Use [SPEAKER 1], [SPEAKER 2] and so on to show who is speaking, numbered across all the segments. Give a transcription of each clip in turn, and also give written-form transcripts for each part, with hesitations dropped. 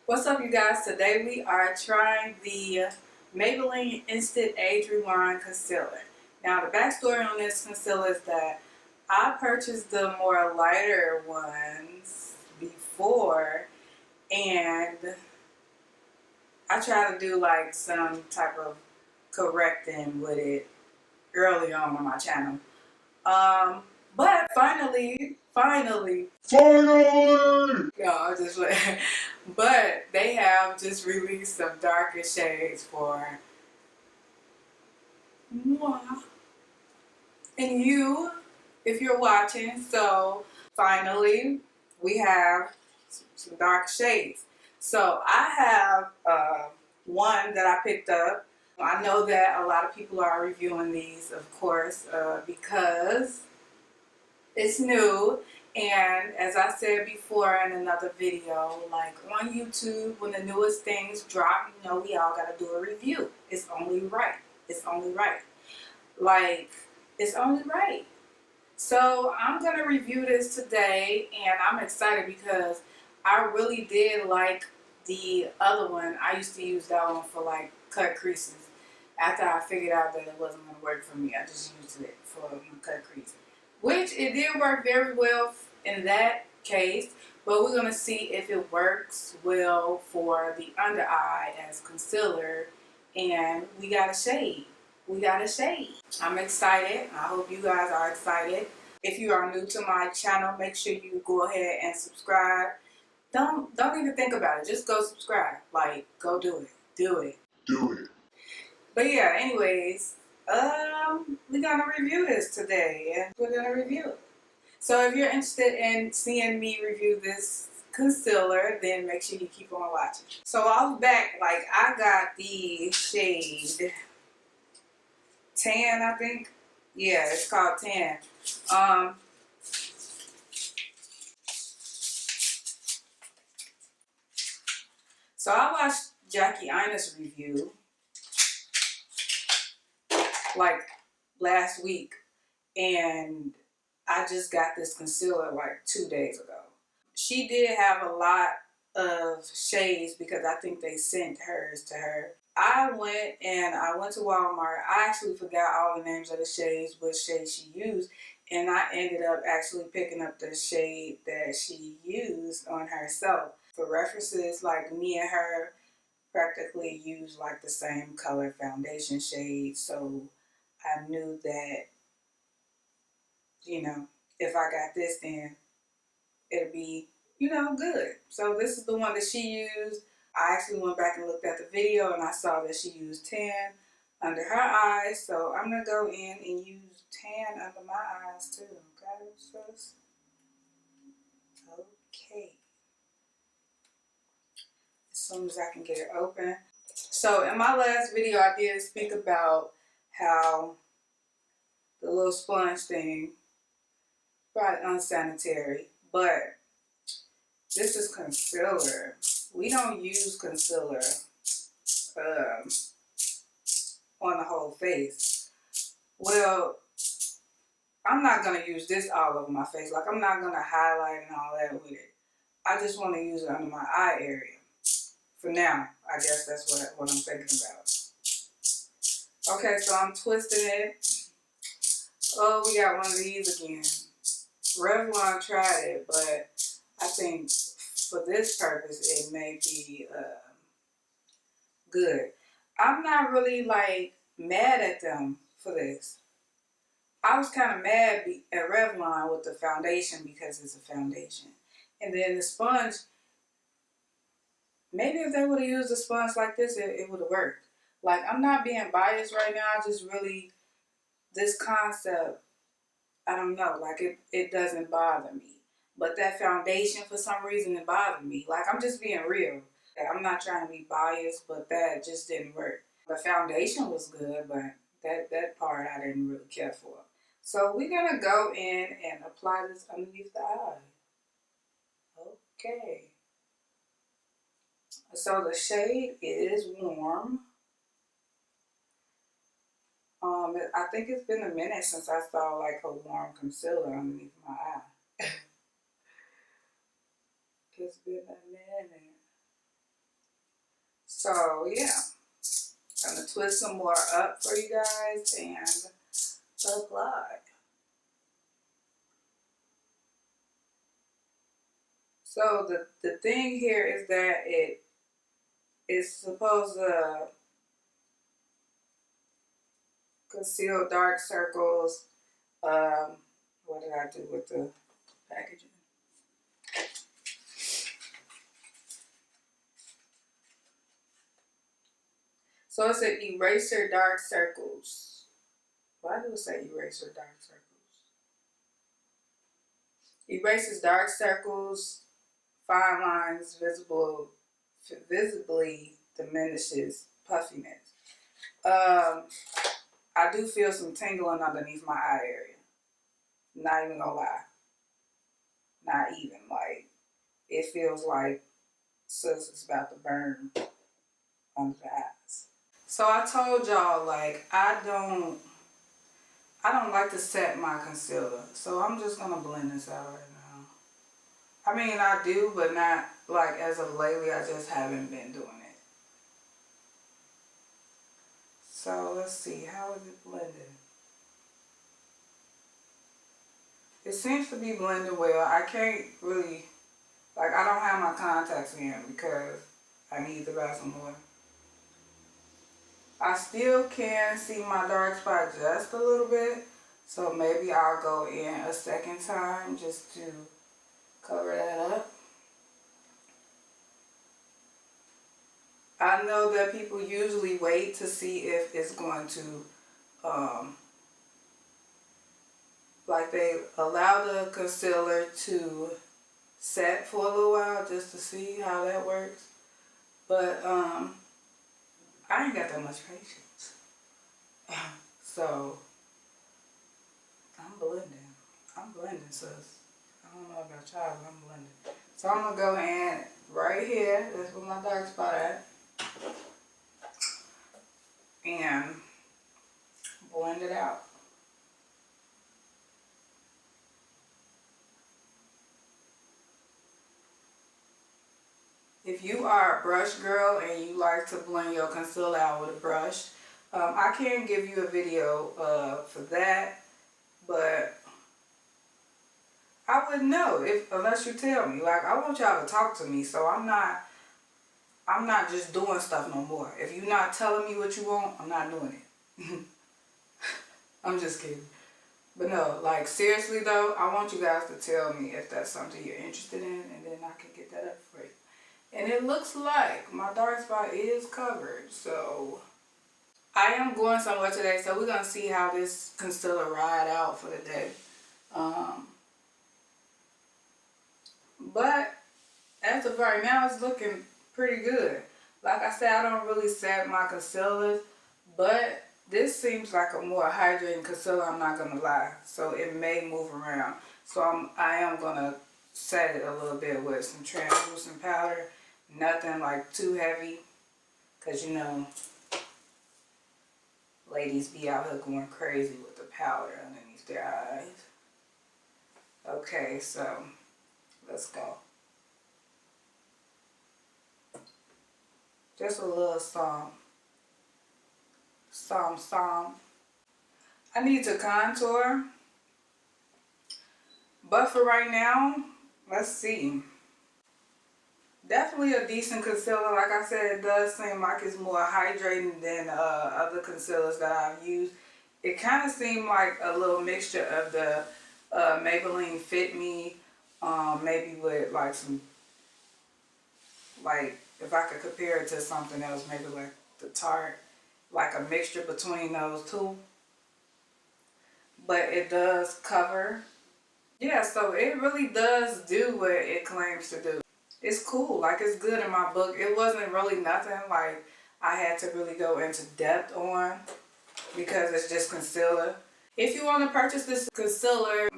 [SPEAKER 1] What's up, you guys? Today we are trying the Maybelline Instant Age Rewind Concealer. Now, the backstory on this concealer is that I purchased the more lighter ones before, and I tried to do like some type of correcting with it early on my channel. But finally, no, I just but they have just released some darker shades for moi and you, if you're watching. So finally, we have some dark shades. So I have one that I picked up. I know that a lot of people are reviewing these, of course, because it's new. And as I said before in another video, like on YouTube, when the newest things drop, you know, we all got to do a review. It's only right. It's only right. Like, it's only right. So I'm going to review this today, and I'm excited because I really did like the other one. I used to use that one for like cut creases. After I figured out that it wasn't going to work for me, I just used it for my cut crease. Which it did work very well in that case, but we're going to see if it works well for the under eye as concealer. And we got a shade. We got a shade. I'm excited. I hope you guys are excited. If you are new to my channel, make sure you go ahead and subscribe. Don't even think about it. Just go subscribe. Like, go do it. Do it. Do it. But yeah, anyways, we're gonna review this today, and we're gonna review it. So if you're interested in seeing me review this concealer, then make sure you keep on watching. So off back, like, I got the shade Tan, I think. Yeah, it's called Tan. So I watched Jackie Ina's review like last week, and I just got this concealer like 2 days ago. She did have a lot of shades because I think they sent hers to her. I went to Walmart. I actually forgot all the names of the shades, what shade she used, and I ended up actually picking up the shade that she used on herself. For references, like, me and her practically use like the same color foundation shade, so I knew that, you know, if I got this, then it'll be, you know, good. So this is the one that she used. I actually went back and looked at the video, and I saw that she used Tan under her eyes. So I'm going to go in and use Tan under my eyes too. Okay, sis? Okay. As soon as I can get it open. So in my last video, I did speak about how the little sponge thing, probably unsanitary, but this is concealer. We don't use concealer on the whole face. Well, I'm not going to use this all over my face. Like, I'm not going to highlight and all that with it. I just want to use it under my eye area. For now, I guess that's what I'm thinking about. Okay, so I'm twisting it. Oh, we got one of these again. Revlon tried it, but I think for this purpose, it may be good. I'm not really like mad at them for this. I was kind of mad at Revlon with the foundation because it's a foundation. And then the sponge, maybe if they would have used a sponge like this, it would have worked. Like, I'm not being biased right now. I just really, this concept, I don't know, like it doesn't bother me. But that foundation, for some reason, it bothered me. Like, I'm just being real. I'm not trying to be biased, but that just didn't work. The foundation was good, but that part I didn't really care for. So we're going to go in and apply this underneath the eye. Okay. So the shade is Warm. I think it's been a minute since I saw like a warm concealer underneath my eye. It's been a minute. So yeah, I'm gonna twist some more up for you guys and apply. So the thing here is that it is supposed to conceal dark circles. What did I do with the packaging? So it's an eraser dark circles. Why do it say eraser dark circles? Erases dark circles, fine lines, visibly diminishes puffiness. I do feel some tingling underneath my eye area. Not even gonna lie. Not even. Like, it feels like sis is about to burn under the eyes. So I told y'all, like, I don't like to set my concealer. So I'm just gonna blend this out right now. I mean, I do, but not, like, as of lately, I just haven't been doing it. So let's see, how is it blended? It seems to be blended well. I can't really, like, I don't have my contacts in because I need to buy some more. I still can see my dark spot just a little bit, so maybe I'll go in a second time just to cover that up. I know that people usually wait to see if it's going to, like, they allow the concealer to set for a little while just to see how that works. But I ain't got that much patience. So I'm blending, sis. I don't know about y'all, but I'm blending. So I'm gonna go in right here. That's where my dark spot at. And blend it out. If you are a brush girl and you like to blend your concealer out with a brush, I can give you a video for that, but I wouldn't know unless you tell me. Like, I want y'all to talk to me, so I'm not just doing stuff no more. If you're not telling me what you want, I'm not doing it. I'm just kidding. But no, like, seriously though, I want you guys to tell me if that's something you're interested in, and then I can get that up for you. And it looks like my dark spot is covered, so I am going somewhere today, so we're gonna see how this concealer ride out for the day. But as of right now, it's looking pretty good. Like I said, I don't really set my concealers, but this seems like a more hydrating concealer, I'm not gonna lie. So it may move around. So I am gonna set it a little bit with some translucent powder. Nothing like too heavy, because you know, ladies be out here going crazy with the powder underneath their eyes. Okay, so let's go. Just a little some. I need to contour, but for right now, let's see. Definitely a decent concealer. Like I said, it does seem like it's more hydrating than other concealers that I've used. It kind of seemed like a little mixture of the Maybelline Fit Me, maybe with like some, like, if I could compare it to something else, maybe like the Tarte, like a mixture between those two. But it does cover. Yeah, so it really does do what it claims to do. It's cool, like, it's good in my book. It wasn't really nothing like I had to really go into depth on, because it's just concealer. If you want to purchase this concealer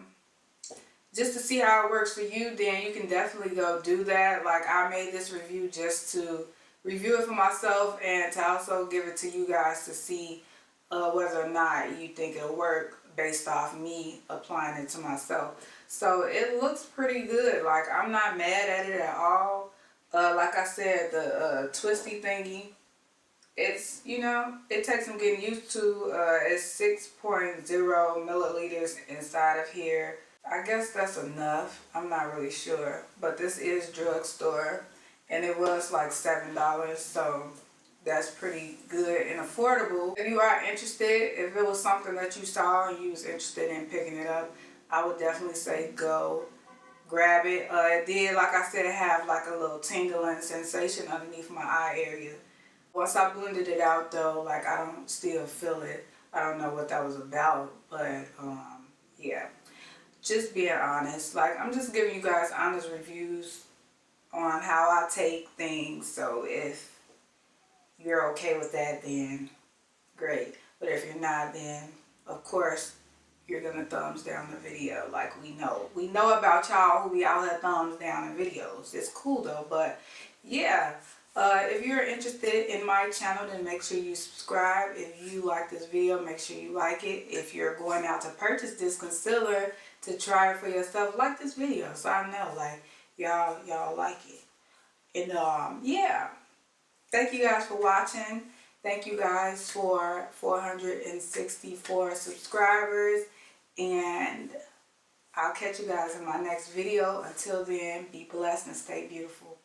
[SPEAKER 1] just to see how it works for you, then you can definitely go do that. Like, I made this review just to review it for myself and to also give it to you guys to see whether or not you think it'll work based off me applying it to myself. So it looks pretty good. Like, I'm not mad at it at all. Like I said, the twisty thingy, it's, you know, it takes some getting used to. It's 6.0 milliliters inside of here. I guess that's enough. I'm not really sure. But this is drugstore. And it was like $7. So that's pretty good and affordable. If you are interested, if it was something that you saw and you was interested in picking it up, I would definitely say go grab it. It did, like I said, have like a little tingling sensation underneath my eye area. Once I blended it out though, like I don't still feel it. I don't know what that was about, but yeah. Just being honest. Like, I'm just giving you guys honest reviews on how I take things. So if you're okay with that, then great. But if you're not, then of course you're gonna thumbs down the video. Like, we know about y'all who be out here thumbs down in videos. It's cool though. But yeah, if you're interested in my channel, then make sure you subscribe. If you like this video, make sure you like it. If you're going out to purchase this concealer to try it for yourself, like this video so I know like y'all like it. And yeah, thank you guys for watching. Thank you guys for 464 subscribers, and I'll catch you guys in my next video. Until then, be blessed and stay beautiful.